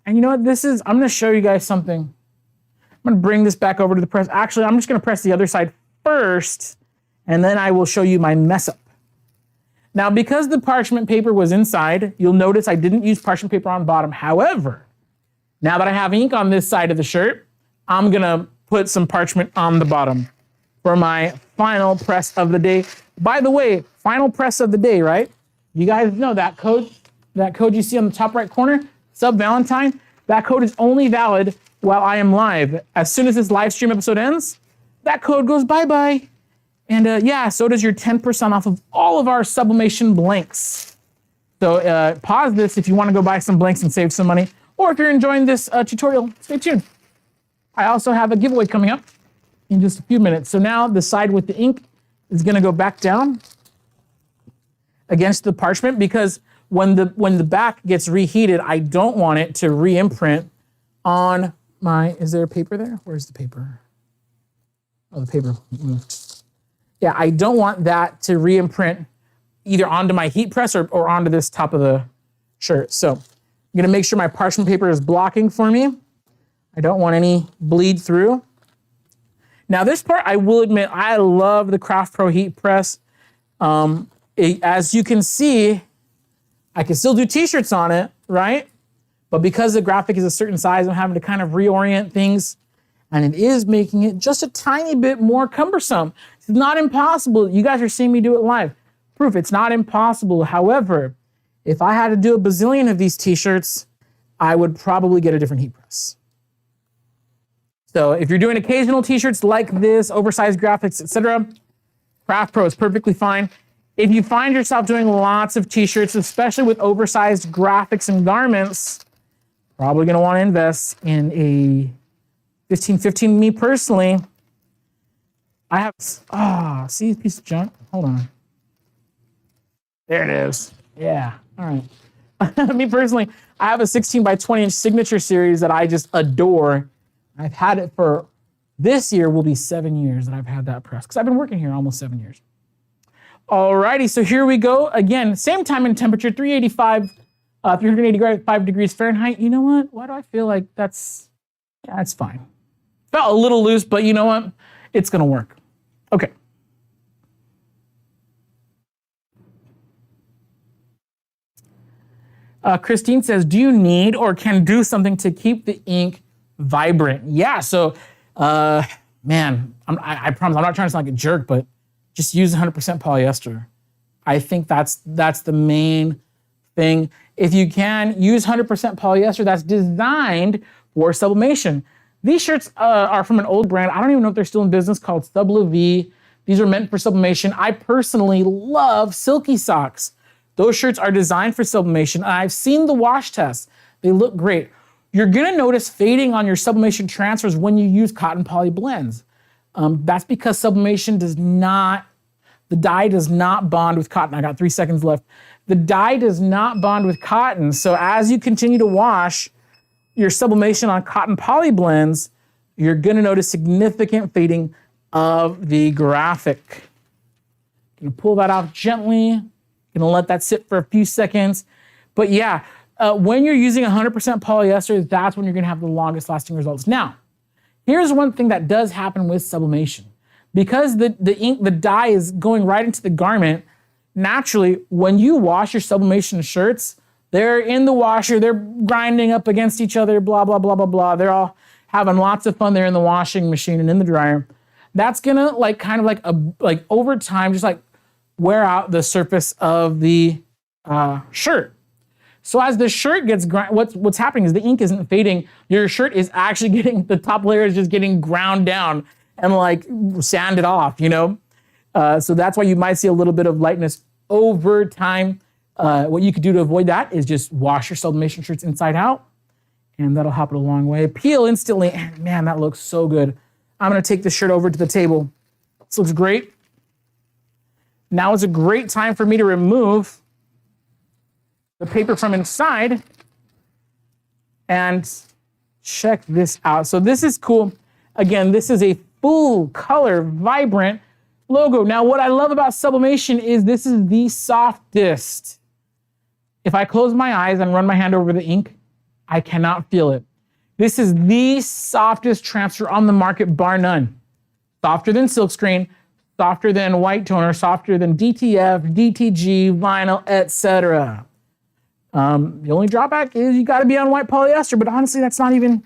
And you know what I'm gonna show you guys something. I'm gonna bring this back over to the press. Actually, I'm just gonna press the other side first, and then I will show you my mess up. Now, because the parchment paper was inside, you'll notice I didn't use parchment paper on bottom. However, now that I have ink on this side of the shirt, I'm gonna put some parchment on the bottom for my final press of the day. By the way, final press of the day, right? You guys know that code you see on the top right corner, Sub Valentine, that code is only valid while I am live. As soon as this live stream episode ends, that code goes bye-bye. And yeah, so does your 10% off of all of our sublimation blanks. So pause this if you want to go buy some blanks and save some money, or if you're enjoying this tutorial, stay tuned. I also have a giveaway coming up in just a few minutes. So now the side with the ink is gonna go back down against the parchment, because when the back gets reheated, I don't want it to re-imprint on my, is there a paper there? Where's the paper? Oh, the paper moved. Yeah, I don't want that to re-imprint either onto my heat press or onto this top of the shirt. So I'm gonna make sure my parchment paper is blocking for me. I don't want any bleed through. Now this part, I will admit, I love the Craft Pro heat press. As you can see, I can still do t-shirts on it, right? But because the graphic is a certain size, I'm having to kind of reorient things, and it is making it just a tiny bit more cumbersome. It's not impossible. You guys are seeing me do it live. Proof, it's not impossible. However, if I had to do a bazillion of these t-shirts, I would probably get a different heat press. So if you're doing occasional t-shirts like this, oversized graphics, etc., Craft Pro is perfectly fine. If you find yourself doing lots of t-shirts, especially with oversized graphics and garments, probably gonna wanna invest in a 1515. Me personally, I have, see a piece of junk? Hold on. There it is. Yeah, all right. Me personally, I have a 16 by 20 inch signature series that I just adore. I've had it for, this year will be 7 years that I've had that press, because I've been working here almost 7 years. Alrighty, so here we go. Again, same time and temperature, 385 degrees Fahrenheit. You know what? Why do I feel like that's fine. Felt a little loose, but you know what? It's gonna work. Okay. Christine says, do you need or can do something to keep the ink vibrant? Yeah, so, man, I promise I'm not trying to sound like a jerk, but just use 100% polyester. I think that's the main thing. If you can, use 100% polyester that's designed for sublimation. These shirts are from an old brand. I don't even know if they're still in business, called Sublimation. These are meant for sublimation. I personally love silky socks. Those shirts are designed for sublimation, and I've seen the wash tests. They look great. You're gonna notice fading on your sublimation transfers when you use cotton poly blends. That's because sublimation does not, the dye does not bond with cotton. I got 3 seconds left. The dye does not bond with cotton. So as you continue to wash your sublimation on cotton poly blends, you're gonna notice significant fading of the graphic. Gonna pull that off gently. Gonna let that sit for a few seconds. But yeah, when you're using 100% polyester, that's when you're gonna have the longest lasting results. Now, here's one thing that does happen with sublimation. because the ink, the dye is going right into the garment. Naturally, when you wash your sublimation shirts, they're in the washer, they're grinding up against each other, blah, blah, blah, blah, blah. They're all having lots of fun there in the washing machine and in the dryer. That's gonna like kind of like over time, just like wear out the surface of the shirt. So as the shirt gets what's happening is the ink isn't fading. Your shirt is actually getting, the top layer is just getting ground down and like sanded off, you know? So that's why you might see a little bit of lightness over time. What you could do to avoid that is just wash your sublimation shirts inside out, and that'll help it a long way. Peel instantly, and man, that looks so good. I'm gonna take this shirt over to the table. This looks great. Now is a great time for me to remove the paper from inside and check this out. So this is cool. Again, this is a full color, vibrant logo. Now, what I love about sublimation is this is the softest. If I close my eyes and run my hand over the ink, I cannot feel it. This is the softest transfer on the market, bar none. Softer than silkscreen, softer than white toner, softer than DTF, DTG, vinyl, etc. The only drawback is you gotta be on white polyester, but honestly, that's not even,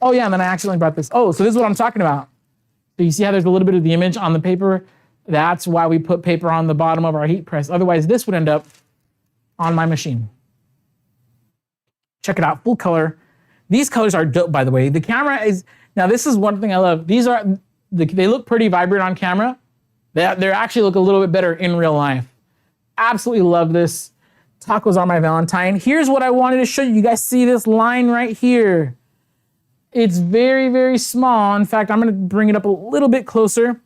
oh yeah, and then I accidentally brought this. Oh, so this is what I'm talking about. So you see how there's a little bit of the image on the paper? That's why we put paper on the bottom of our heat press. Otherwise, this would end up on my machine. Check it out, full color. These colors are dope, by the way. The camera is, now this is one thing I love. These are, they look pretty vibrant on camera. They actually look a little bit better in real life. Absolutely love this. Tacos are my Valentine. Here's what I wanted to show you. You guys see this line right here? It's very, very small. In fact, I'm gonna bring it up a little bit closer.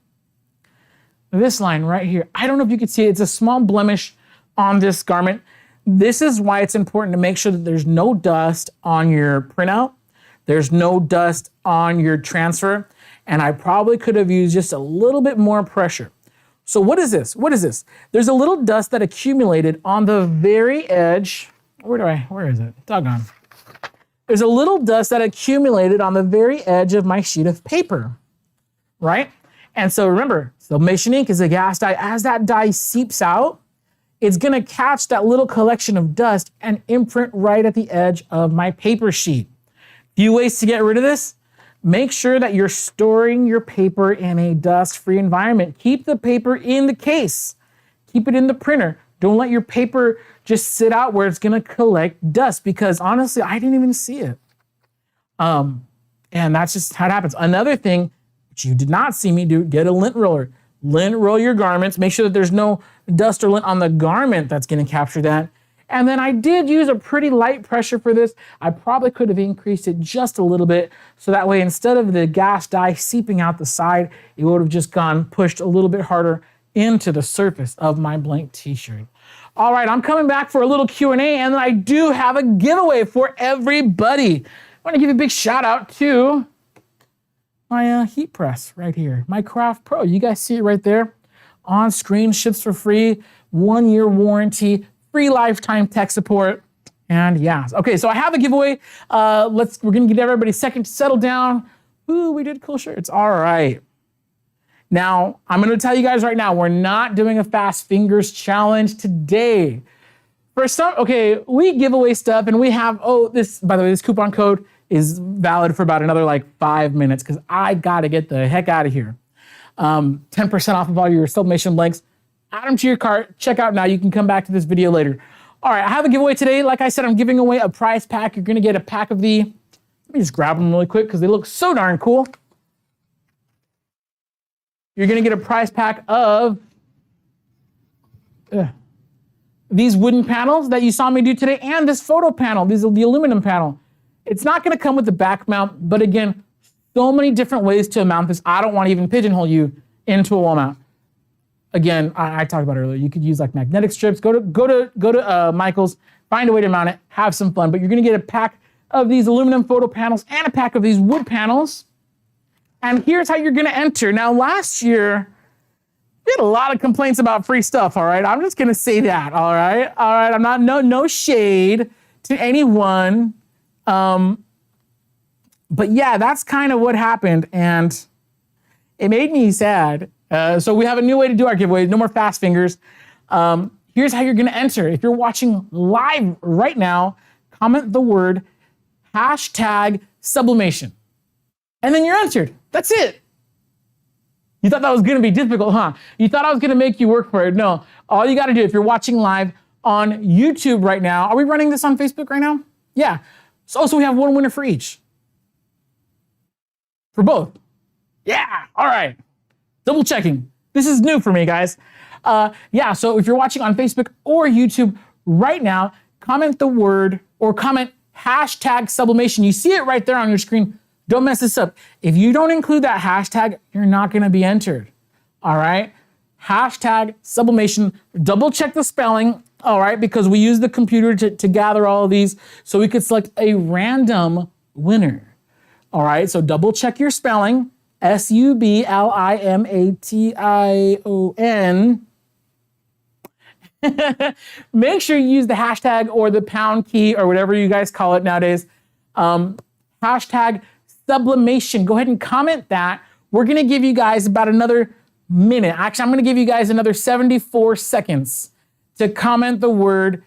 This line right here. I don't know if you can see it. It's a small blemish on this garment. This is why it's important to make sure that there's no dust on your printout. There's no dust on your transfer. And I probably could have used just a little bit more pressure. So what is this? What is this? There's a little dust that accumulated on the very edge. Where is it? Doggone. There's a little dust that accumulated on the very edge of my sheet of paper, right? And so remember, sublimation ink is a gas dye. As that dye seeps out, it's gonna catch that little collection of dust and imprint right at the edge of my paper sheet. Few ways to get rid of this. Make sure that you're storing your paper in a dust-free environment. Keep the paper in the case. Keep it in the printer. Don't let your paper just sit out where it's gonna collect dust, because honestly, I didn't even see it. And that's just how it happens. Another thing, which you did not see me do, get a lint roller. Lint roll your garments. Make sure that there's no dust or lint on the garment that's gonna capture that. And then I did use a pretty light pressure for this. I probably could have increased it just a little bit, so that way instead of the gas dye seeping out the side, it would have just pushed a little bit harder into the surface of my blank t-shirt. All right, I'm coming back for a little Q&A, and I do have a giveaway for everybody. I want to give a big shout out to my heat press right here, my Craft Pro. You guys see it right there? On screen, ships for free, 1-year warranty, free lifetime tech support, and yeah. Okay, so I have a giveaway. We're gonna give everybody a second to settle down. Ooh, we did cool shirts, all right. Now, I'm gonna tell you guys right now, we're not doing a fast fingers challenge today. For some, okay, we give away stuff and we have, by the way, this coupon code is valid for about another like 5 minutes, because I gotta get the heck out of here. 10% off of all your sublimation links. Add them to your cart, check out now. You can come back to this video later. All right, I have a giveaway today. Like I said, I'm giving away a prize pack. You're gonna get a pack of let me just grab them really quick because they look so darn cool. You're gonna get a prize pack of these wooden panels that you saw me do today, and this photo panel, the aluminum panel. It's not gonna come with the back mount, but again, so many different ways to mount this. I don't wanna even pigeonhole you into a wall mount. Again, I talked about it earlier. You could use like magnetic strips. Go to Michael's, find a way to mount it, have some fun. But you're gonna get a pack of these aluminum photo panels and a pack of these wood panels. And here's how you're gonna enter. Now, last year, we had a lot of complaints about free stuff. All right, I'm just gonna say that. All right. I'm not no shade to anyone. But yeah, that's kind of what happened. And It made me sad. So we have a new way to do our giveaway. No more fast fingers. Here's how you're going to enter. If you're watching live right now, comment the word #sublimation. And then you're entered. That's it. You thought that was going to be difficult, huh? You thought I was going to make you work for it. No. All you got to do, if you're watching live on YouTube right now, are we running this on Facebook right now? Yeah. So we have one winner for each. For both. Yeah. All right. Double checking. This is new for me, guys. Yeah, so if you're watching on Facebook or YouTube right now, comment the word or comment #sublimation. You see it right there on your screen. Don't mess this up. If you don't include that hashtag, you're not going to be entered. All right? #sublimation. Double check the spelling. All right? Because we use the computer to gather all of these so we could select a random winner. All right? So double check your spelling. SUBLIMATION. Make sure you use the hashtag or the pound key or whatever you guys call it nowadays. #sublimation. Go ahead and comment that. We're going to give you guys about another minute. Actually, I'm going to give you guys another 74 seconds to comment the word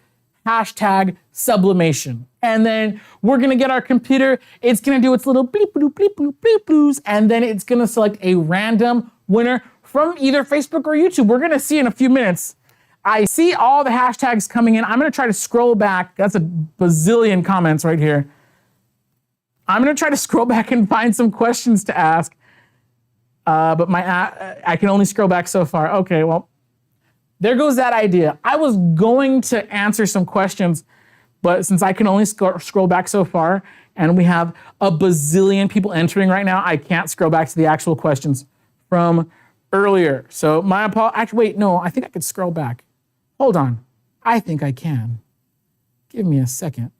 #sublimation. And then we're going to get our computer. It's going to do its little bleep, bloop, bleep, bloop, bleep, bloos, and then it's going to select a random winner from either Facebook or YouTube. We're going to see in a few minutes. I see all the hashtags coming in. I'm going to try to scroll back. That's a bazillion comments right here. I'm going to try to scroll back and find some questions to ask. But I can only scroll back so far. Okay, well, there goes that idea. I was going to answer some questions, but since I can only scroll back so far, and we have a bazillion people entering right now, I can't scroll back to the actual questions from earlier. So my apologies. Actually, wait, no, I think I could scroll back. Hold on. I think I can. Give me a second.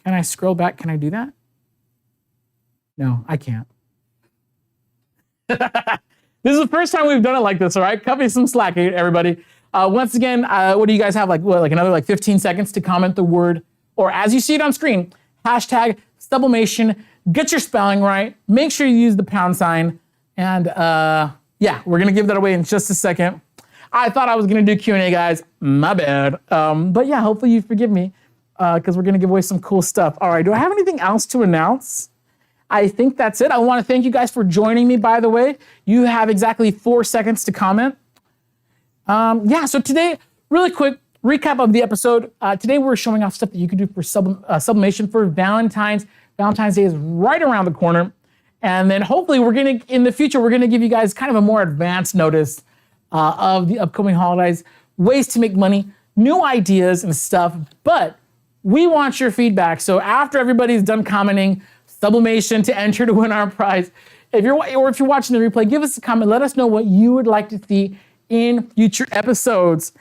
Can I scroll back? Can I do that? No, I can't. This is the first time we've done it like this, all right? Cut me some slack, everybody. Once again, what do you guys have? Like another 15 seconds to comment the word, or as you see it on screen, #sublimation. Get your spelling right. Make sure you use the pound sign. And yeah, we're gonna give that away in just a second. I thought I was gonna do Q&A, guys. My bad. But yeah, hopefully you forgive me because we're gonna give away some cool stuff. All right, do I have anything else to announce? I think that's it. I want to thank you guys for joining me, by the way. You have exactly 4 seconds to comment. Yeah, so today, really quick recap of the episode. Today we're showing off stuff that you can do for sublimation for Valentine's. Valentine's Day is right around the corner. And then hopefully in the future, we're gonna give you guys kind of a more advanced notice of the upcoming holidays, ways to make money, new ideas and stuff, but we want your feedback. So after everybody's done commenting, sublimation to enter to win our prize. If you're watching the replay, give us a comment. Let us know what you would like to see in future episodes.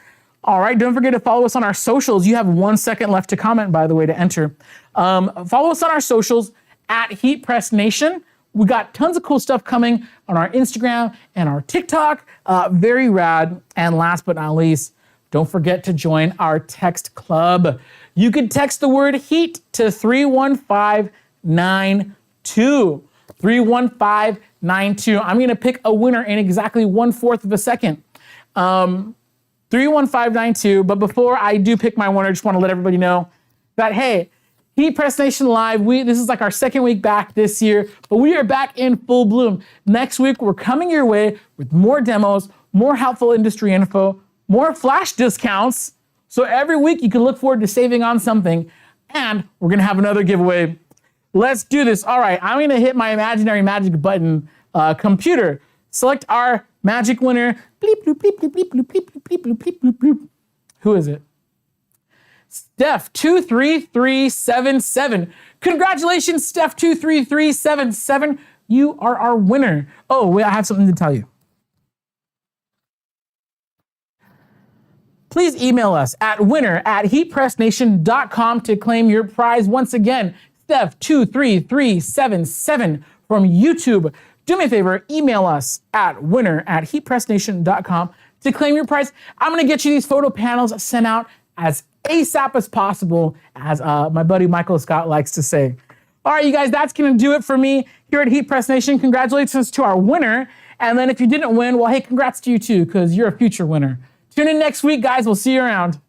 All right, don't forget to follow us on our socials. You have 1 second left to comment, by the way, to enter. Follow us on our socials at Heat Press Nation. We got tons of cool stuff coming on our Instagram and our TikTok. Very rad. And last but not least, don't forget to join our text club. You can text the word HEAT to 31592. 31592. I'm going to pick a winner in exactly 1/4 of a second. 31592. But before I do pick my winner, I just want to let everybody know that, hey, Heat Press Nation Live, this is like our second week back this year, but we are back in full bloom. Next week, we're coming your way with more demos, more helpful industry info, more flash discounts. So every week you can look forward to saving on something, and we're going to have another giveaway. Let's do this. All right, I'm going to hit my imaginary magic button. Computer, select our magic winner. Bleep, bloop, bleep, bloop, bleep, bloop, bleep, bloop, bleep, bloop, bleep, bloop, bloop. Who is it? Steph23377. Congratulations, Steph23377. You are our winner. Oh, wait, I have something to tell you. Please email us at winner@heatpressnation.com to claim your prize. Once again, Steph23377 from YouTube. Do me a favor, email us at winner@heatpressnation.com to claim your prize. I'm gonna get you these photo panels sent out as ASAP as possible, as my buddy Michael Scott likes to say. All right, you guys, that's gonna do it for me here at Heat Press Nation. Congratulations to our winner. And then if you didn't win, well, hey, congrats to you too, because you're a future winner. Tune in next week, guys. We'll see you around.